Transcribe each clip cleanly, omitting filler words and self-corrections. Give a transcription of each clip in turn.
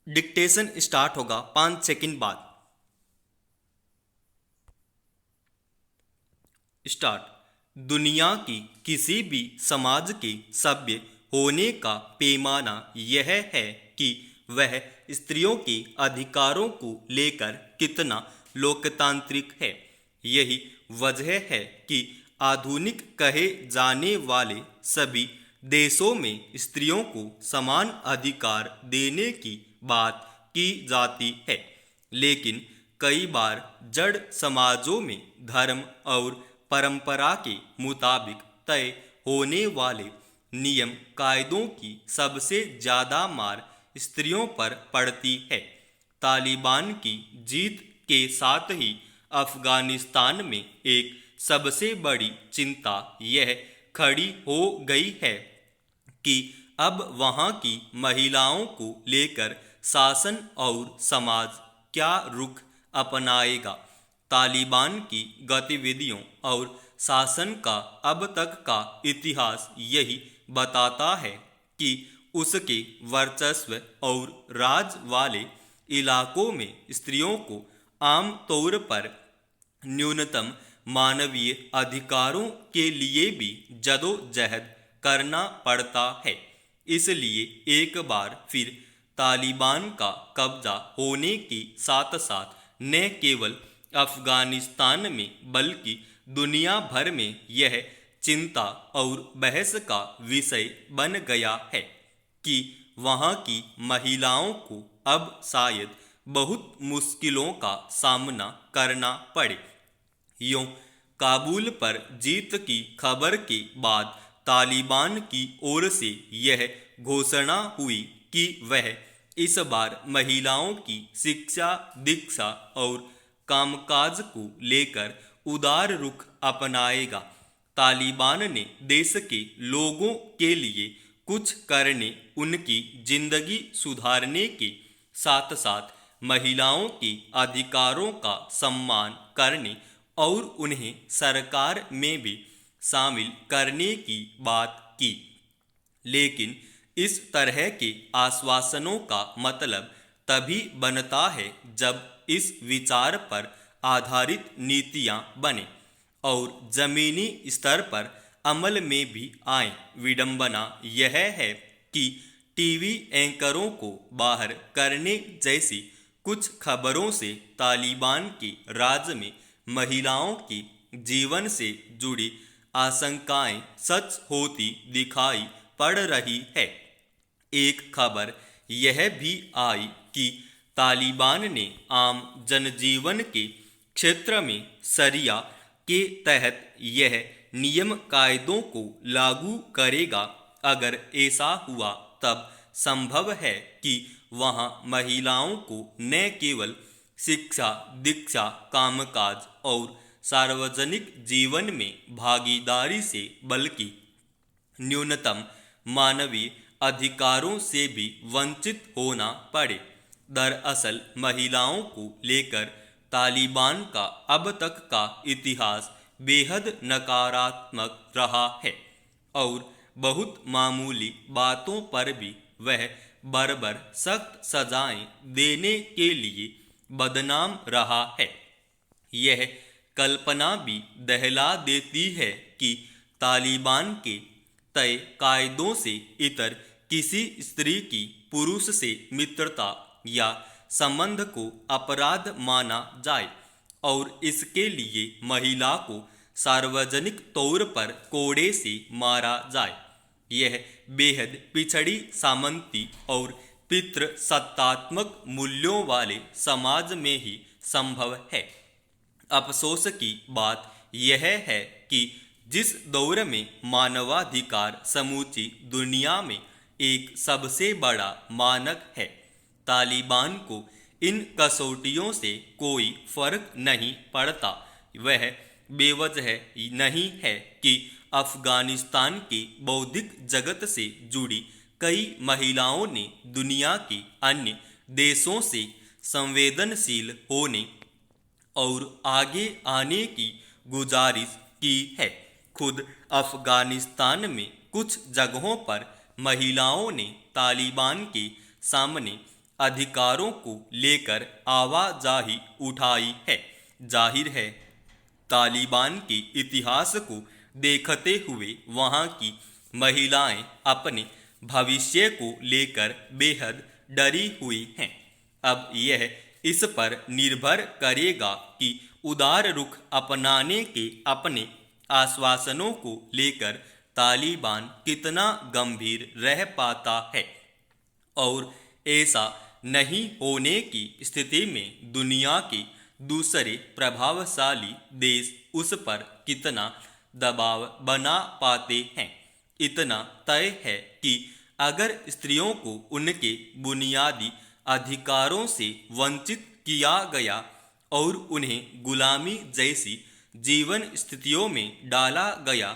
Dictation start होगा 5 second बाद। Start. दुनिया की किसी भी समाज के सभ्य होने का पैमाना यह है कि वह स्त्रियों के अधिकारों को लेकर कितना लोकतांत्रिक है। यही वजह है कि आधुनिक कहे जाने वाले सभी देशों में स्त्रियों को समान अधिकार देने की बात की जाती है, लेकिन कई बार जड़ समाजों में धर्म और परंपरा के मुताबिक तय होने वाले नियम कायदों की सबसे ज़्यादा मार स्त्रियों पर पड़ती है। तालिबान की जीत के साथ ही अफगानिस्तान में एक सबसे बड़ी चिंता यह खड़ी हो गई है कि अब वहां की महिलाओं को लेकर शासन और समाज क्या रुख अपनाएगा। तालिबान की गतिविधियों और शासन का अब तक का इतिहास यही बताता है कि उसके वर्चस्व और राज वाले इलाकों में स्त्रियों को आम तौर पर न्यूनतम मानवीय अधिकारों के लिए भी जदोजहद करना पड़ता है। इसलिए एक बार फिर तालिबान का कब्जा होने के साथ साथ न केवल अफगानिस्तान में बल्कि दुनिया भर में यह चिंता और बहस का विषय बन गया है कि वहां की महिलाओं को अब शायद बहुत मुश्किलों का सामना करना पड़े। यूं काबुल पर जीत की खबर के बाद तालिबान की ओर से यह घोषणा हुई कि वह इस बार महिलाओं की शिक्षा, दीक्षा और कामकाज को लेकर उदार रुख अपनाएगा। तालिबान ने देश के लोगों के लिए कुछ करने, उनकी जिंदगी सुधारने के साथ साथ महिलाओं के अधिकारों का सम्मान करने और उन्हें सरकार में भी शामिल करने की बात की। लेकिन इस तरह के आश्वासनों का मतलब तभी बनता है जब इस विचार पर आधारित नीतियां बने और जमीनी स्तर पर अमल में भी आए। विडंबना यह है कि टीवी एंकरों को बाहर करने जैसी कुछ खबरों से तालिबान के राज में महिलाओं के जीवन से जुड़ी आशंकाएं सच होती दिखाई पड़ रही है। एक खबर यह भी आई कि तालिबान ने आम जनजीवन के क्षेत्र में शरिया के तहत यह नियम कायदों को लागू करेगा। अगर ऐसा हुआ तब संभव है कि वहां महिलाओं को न केवल शिक्षा, दीक्षा, कामकाज और सार्वजनिक जीवन में भागीदारी से बल्कि न्यूनतम मानवीय अधिकारों से भी वंचित होना पड़े। दरअसल महिलाओं को लेकर तालिबान का अब तक का इतिहास बेहद नकारात्मक रहा है और बहुत मामूली बातों पर भी वह बर्बर सख्त सजाएं देने के लिए बदनाम रहा है। यह कल्पना भी दहला देती है कि तालिबान के तय कायदों से इतर किसी स्त्री की पुरुष से मित्रता या संबंध को अपराध माना जाए और इसके लिए महिला को सार्वजनिक तौर पर कोड़े से मारा जाए। यह बेहद पिछड़ी, सामंती और पितृसत्तात्मक मूल्यों वाले समाज में ही संभव है। अफसोस की बात यह है कि जिस दौर में मानवाधिकार समूची दुनिया में एक सबसे बड़ा मानक है, तालिबान को इन कसौटियों से कोई फर्क नहीं पड़ता। वह बेवजह नहीं है कि अफगानिस्तान के बौद्धिक जगत से जुड़ी कई महिलाओं ने दुनिया के अन्य देशों से संवेदनशील होने और आगे आने की गुजारिश की है। खुद अफगानिस्तान में कुछ जगहों पर महिलाओं ने तालिबान के सामने अधिकारों को लेकर आवाजाही उठाई है। जाहिर है, तालिबान के इतिहास को देखते हुए वहाँ की महिलाएं अपने भविष्य को लेकर बेहद डरी हुई हैं। अब यह इस पर निर्भर करेगा कि उदार रुख अपनाने के अपने आश्वासनों को लेकर तालिबान कितना गंभीर रह पाता है, और ऐसा नहीं होने की स्थिति में दुनिया के दूसरे प्रभावशाली देश उस पर कितना दबाव बना पाते हैं। इतना तय है कि अगर स्त्रियों को उनके बुनियादी अधिकारों से वंचित किया गया और उन्हें गुलामी जैसी जीवन स्थितियों में डाला गया,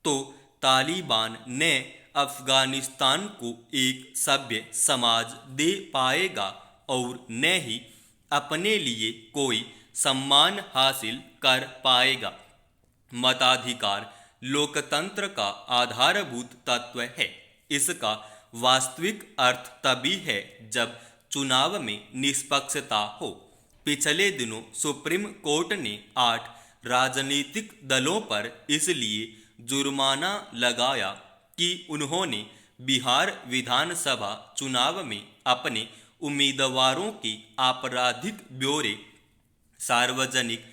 तो तालिबान ने अफगानिस्तान को एक सभ्य समाज दे पाएगा और न ही अपने लिए कोई सम्मान हासिल कर पाएगा। मताधिकार लोकतंत्र का आधारभूत तत्व है। इसका वास्तविक अर्थ तभी है जब चुनाव में निष्पक्षता हो। पिछले दिनों सुप्रीम कोर्ट ने 8 राजनीतिक दलों पर इसलिए जुर्माना लगाया कि उन्होंने बिहार विधानसभा चुनाव में अपने उम्मीदवारों के आपराधिक ब्यौरे सार्वजनिक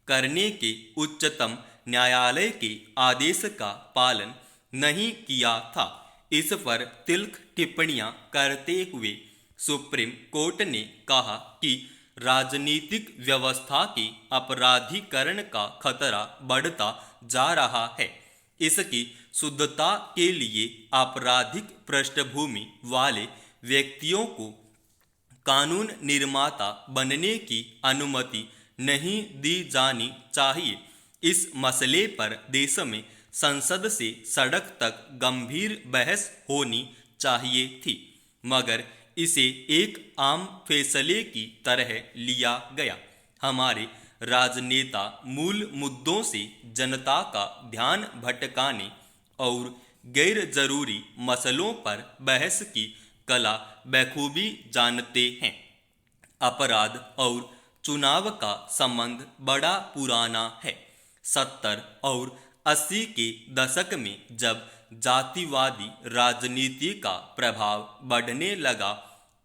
करने के उच्चतम न्यायालय के आदेश का पालन नहीं किया था। इस पर तिल्ख टिप्पणियां करते हुए सुप्रीम कोर्ट ने कहा कि राजनीतिक व्यवस्था के अपराधीकरण का खतरा बढ़ता जा रहा है। इसकी शुद्धता के लिए आपराधिक पृष्ठभूमि वाले व्यक्तियों को कानून निर्माता बनने की अनुमति नहीं दी जानी चाहिए। इस मसले पर देश में संसद से सड़क तक गंभीर बहस होनी चाहिए थी, मगर इसे एक आम फैसले की तरह लिया गया। हमारे राजनेता मूल मुद्दों से जनता का ध्यान भटकाने और गैर जरूरी मसलों पर बहस की कला बखूबी जानते हैं। अपराध और चुनाव का संबंध बड़ा पुराना है। 70 और 80 के दशक में जब जातिवादी राजनीति का प्रभाव बढ़ने लगा,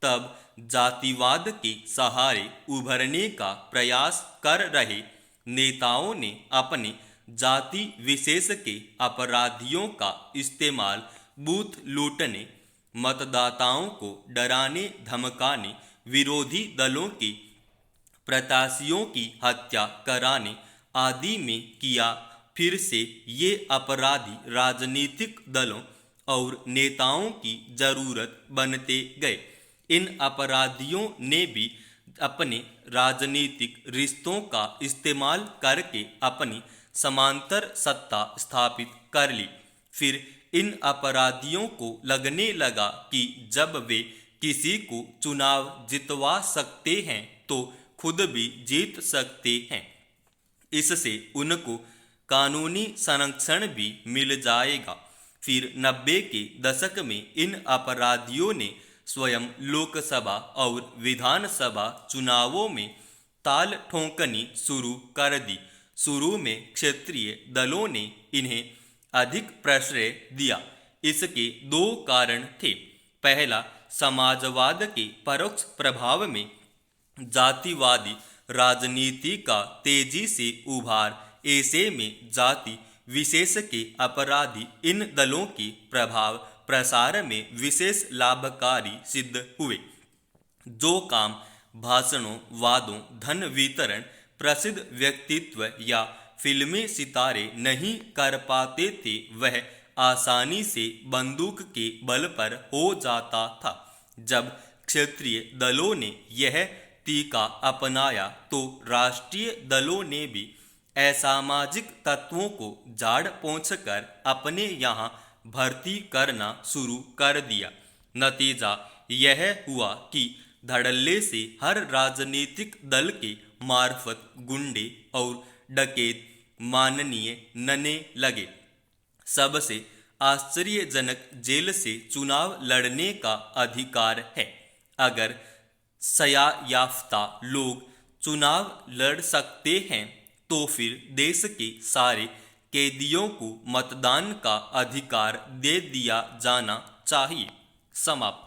तब जातिवाद के सहारे उभरने का प्रयास कर रहे नेताओं ने अपने जाति विशेष के अपराधियों का इस्तेमाल बूथ लूटने, मतदाताओं को डराने धमकाने, विरोधी दलों के प्रत्याशियों की हत्या कराने आदि में किया। फिर से ये अपराधी राजनीतिक दलों और नेताओं की जरूरत बनते गए। इन अपराधियों ने भी अपने राजनीतिक रिश्तों का इस्तेमाल करके अपनी समांतर सत्ता स्थापित कर ली। फिर इन अपराधियों को लगने लगा कि जब वे किसी को चुनाव जितवा सकते हैं तो खुद भी जीत सकते हैं। इससे उनको कानूनी संरक्षण भी मिल जाएगा। फिर 90 के दशक में इन अपराधियों ने स्वयं लोकसभा और विधानसभा चुनावों में ताल ठोंकनी शुरू कर दी। शुरू में क्षेत्रीय दलों ने इन्हें अधिक प्रश्रय दिया। इसके 2 कारण थे। पहला, समाजवाद के परोक्ष प्रभाव में जातिवादी राजनीति का तेजी से उभार। ऐसे में जाति विशेष के अपराधी इन दलों के प्रभाव प्रसार में विशेष लाभकारी सिद्ध हुए। जो काम भाषणों, वादों, धन वितरण, प्रसिद्ध व्यक्तित्व या फिल्मी सितारे नहीं कर पाते थे, वह आसानी से बंदूक के बल पर हो जाता था। जब क्षेत्रीय दलों ने यह तरीका अपनाया तो राष्ट्रीय दलों ने भी असामाजिक तत्वों को झाड़ पोंछकर अपने यहाँ भर्ती करना शुरू कर दिया। नतीजा यह हुआ कि धड़ल्ले से हर राजनीतिक दल के मार्फत गुंडे और डकैत माननीय नने लगे। सबसे आश्चर्यजनक जेल से चुनाव लड़ने का अधिकार है। अगर सयायाफ्ता लोग चुनाव लड़ सकते हैं तो फिर देश के सारे कैदियों को मतदान का अधिकार दे दिया जाना चाहिए। समाप्त।